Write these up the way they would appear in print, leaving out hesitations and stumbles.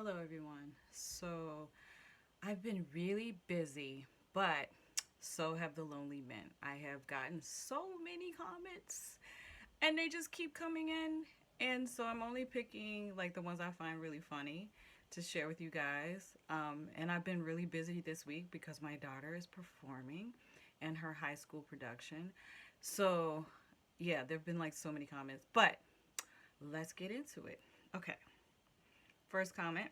Hello, everyone. So, I've been really busy, but so have the lonely men. I have gotten so many comments, and they just keep coming in. And so, I'm only picking like the ones I find really funny to share with you guys. And I've been really busy this week because my daughter is performing in her high school production. So, yeah, there have been like so many comments, but let's get into it. Okay, first comment.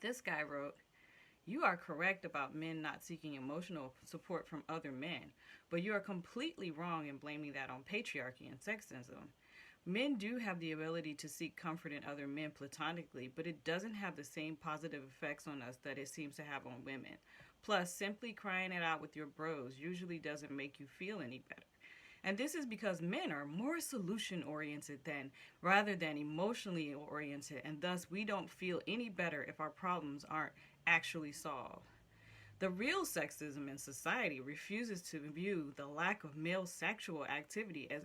This guy wrote, "You are correct about men not seeking emotional support from other men, but you are completely wrong in blaming that on patriarchy and sexism. Men do have the ability to seek comfort in other men platonically, but it doesn't have the same positive effects on us that it seems to have on women. Plus, simply crying it out with your bros usually doesn't make you feel any better. And this is because men are more solution oriented than rather than emotionally oriented, and thus we don't feel any better if our problems aren't actually solved. The real sexism in society refuses to view the lack of male sexual activity as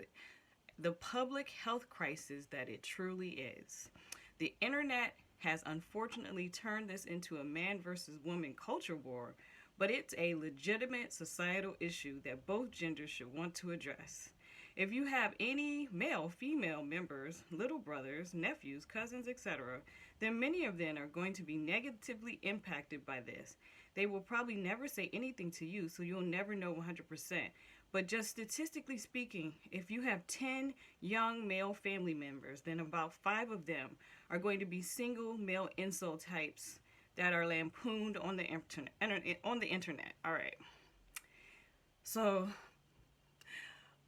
the public health crisis that it truly is. The internet has unfortunately turned this into a man versus woman culture war, but it's a legitimate societal issue that both genders should want to address. If you have any male, female members, little brothers, nephews, cousins, etc., then many of them are going to be negatively impacted by this. They will probably never say anything to you, so you'll never know 100%. But just statistically speaking, if you have 10 young male family members, then about 5 of them are going to be single male incel types that are lampooned on the internet. All right. So,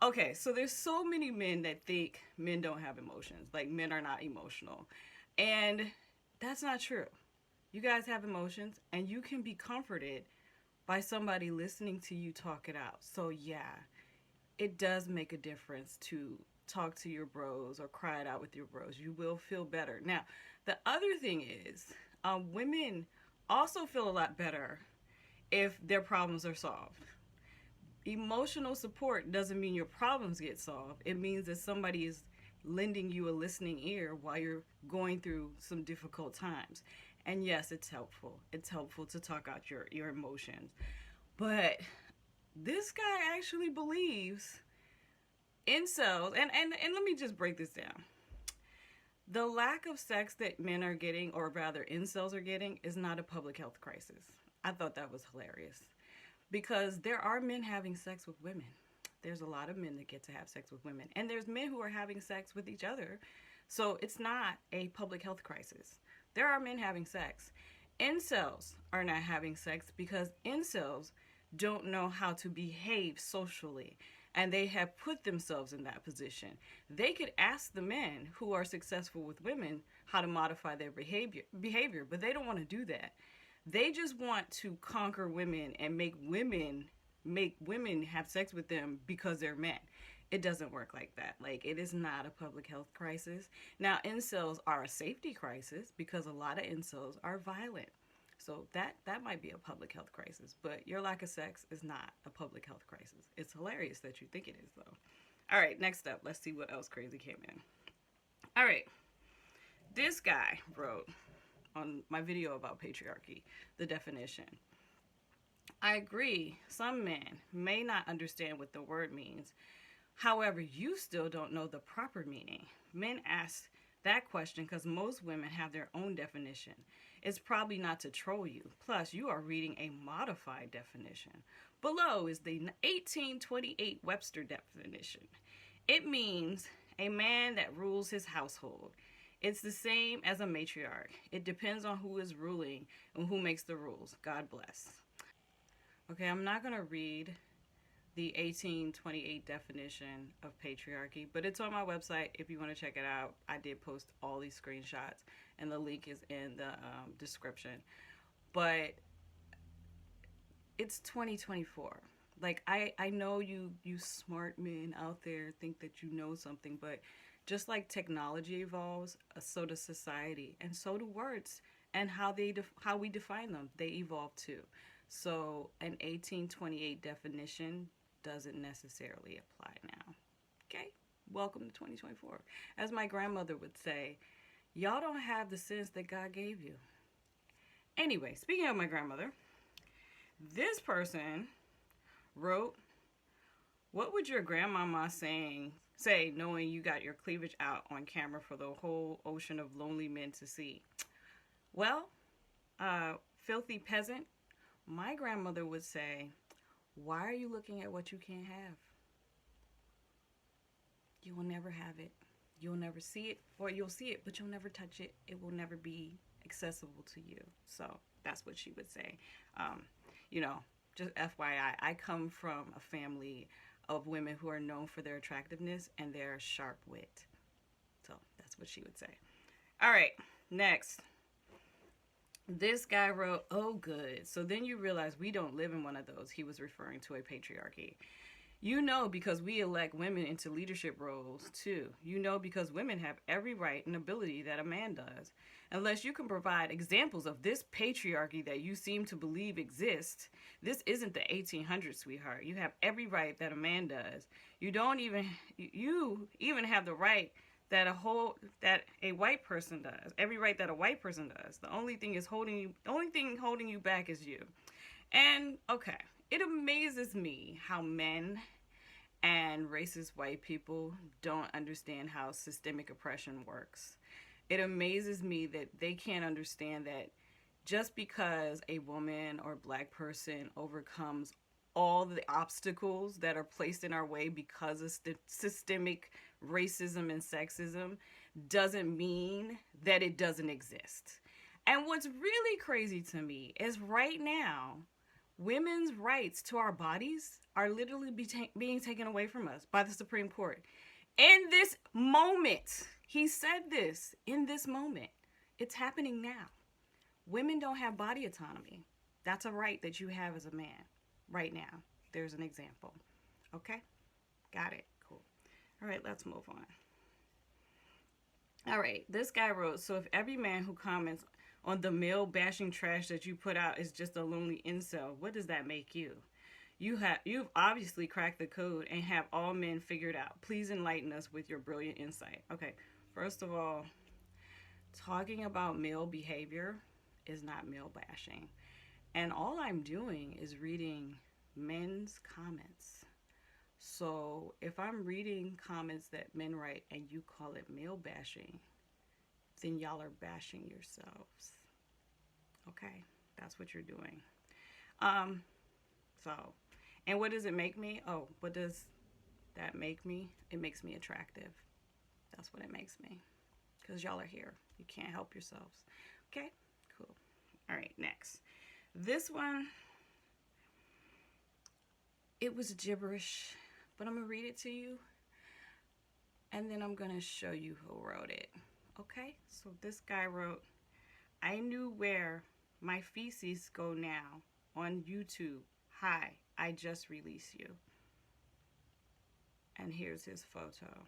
okay, so there's so many men that think men don't have emotions, like men are not emotional. And that's not true. You guys have emotions and you can be comforted by somebody listening to you talk it out. So, yeah, it does make a difference to talk to your bros or cry it out with your bros. You will feel better. Now, the other thing is, women also feel a lot better if their problems are solved. Emotional support doesn't mean your problems get solved. It means that somebody is lending you a listening ear while you're going through some difficult times. And yes, it's helpful. It's helpful to talk out your emotions. But this guy actually believes incels, and let me just break this down. The lack of sex that men are getting, or rather incels are getting, is not a public health crisis. I thought that was hilarious because there are men having sex with women. There's a lot of men that get to have sex with women, and there's men who are having sex with each other. So it's not a public health crisis. There are men having sex. Incels are not having sex because incels don't know how to behave socially, and they have put themselves in that position. They could ask the men who are successful with women how to modify their behavior, but they don't want to do that. They just want to conquer women and make women have sex with them because they're men. It doesn't work like that. Like, it is not a public health crisis. Now, incels are a safety crisis because a lot of incels are violent. So that might be a public health crisis, but your lack of sex is not a public health crisis. It's hilarious that you think it is, though. All right, next up, let's see what else crazy came in. All right, this guy wrote on my video about patriarchy the definition. I agree, some men may not understand what the word means. However, you still don't know the proper meaning. Men ask that question because most women have their own definition. It's probably not to troll you. Plus, you are reading a modified definition. Below is the 1828 Webster definition. It means a man that rules his household. It's the same as a matriarch. It depends on who is ruling and who makes the rules. God bless. Okay, I'm not going to read the 1828 definition of patriarchy, but it's on my website if you want to check it out. I did post all these screenshots, and the link is in the description. But it's 2024. Like, I know you smart men out there think that you know something, but just like technology evolves, so does society, and so do words, and how we define them. They evolve too. So an 1828 definition doesn't necessarily apply now. Okay? Welcome to 2024. As my grandmother would say, Y'all don't have the sense that God gave you. Anyway, speaking of my grandmother, this person wrote, "What would your grandmama say knowing you got your cleavage out on camera for the whole ocean of lonely men to see?" Well, filthy peasant, my grandmother would say, "Why are you looking at what you can't have? You will never have it. You'll never see it, or you'll see it, but you'll never touch it. It will never be accessible to you." So that's what she would say. Um, you know, just FYI, I come from a family of women who are known for their attractiveness and their sharp wit. So that's what she would say. All right, next. This guy wrote, "Oh, good. So then you realize we don't live in one of those." He was referring to a patriarchy. "You know, because we elect women into leadership roles too. You know, because women have every right and ability that a man does. Unless you can provide examples of this patriarchy that you seem to believe exists, this isn't the 1800s, sweetheart. You have every right that a man does. You even have the right that a white person does. Every right that a white person does. The only thing holding you back is you." And okay, it amazes me how men and racist white people don't understand how systemic oppression works. It amazes me that they can't understand that just because a woman or black person overcomes all the obstacles that are placed in our way because of systemic racism and sexism doesn't mean that it doesn't exist. And what's really crazy to me is right now, women's rights to our bodies are literally being taken away from us by the Supreme Court. In this moment, he said this, in this moment. It's happening now. Women don't have body autonomy. That's a right that you have as a man right now. There's an example. Okay? Got it. Cool. All right, let's move on. All right, this guy wrote, "So if every man who comments on the male bashing trash that you put out is just a lonely incel, what does that make you? You've obviously cracked the code and have all men figured out. Please enlighten us with your brilliant insight." Okay, first of all, talking about male behavior is not male bashing. And all I'm doing is reading men's comments. So if I'm reading comments that men write and you call it male bashing, then y'all are bashing yourselves. Okay, that's what you're doing. So, and what does it make me? Oh, what does that make me? It makes me attractive. That's what it makes me. Because y'all are here. You can't help yourselves. Okay, cool. All right, next. This one, it was gibberish, but I'm going to read it to you. And then I'm going to show you who wrote it. Okay, so this guy wrote, "I knew where my feces go now on YouTube. Hi, I just released you." And here's his photo.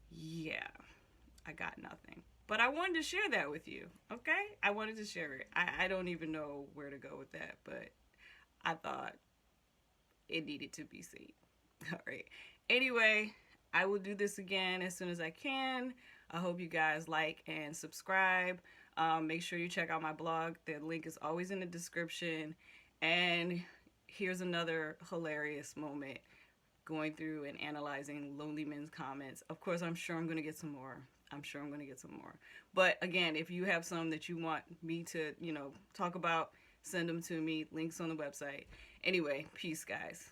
Yeah, I got nothing. But I wanted to share that with you, okay? I wanted to share it. I don't even know where to go with that, but I thought it needed to be seen. All right. Anyway, I will do this again as soon as I can. I hope you guys like and subscribe. Make sure you check out my blog. The link is always in the description. And here's another hilarious moment going through and analyzing Lonely Men's comments. Of course, I'm sure I'm going to get some more. But again, if you have some that you want me to, talk about, send them to me. Links on the website. Anyway, peace, guys.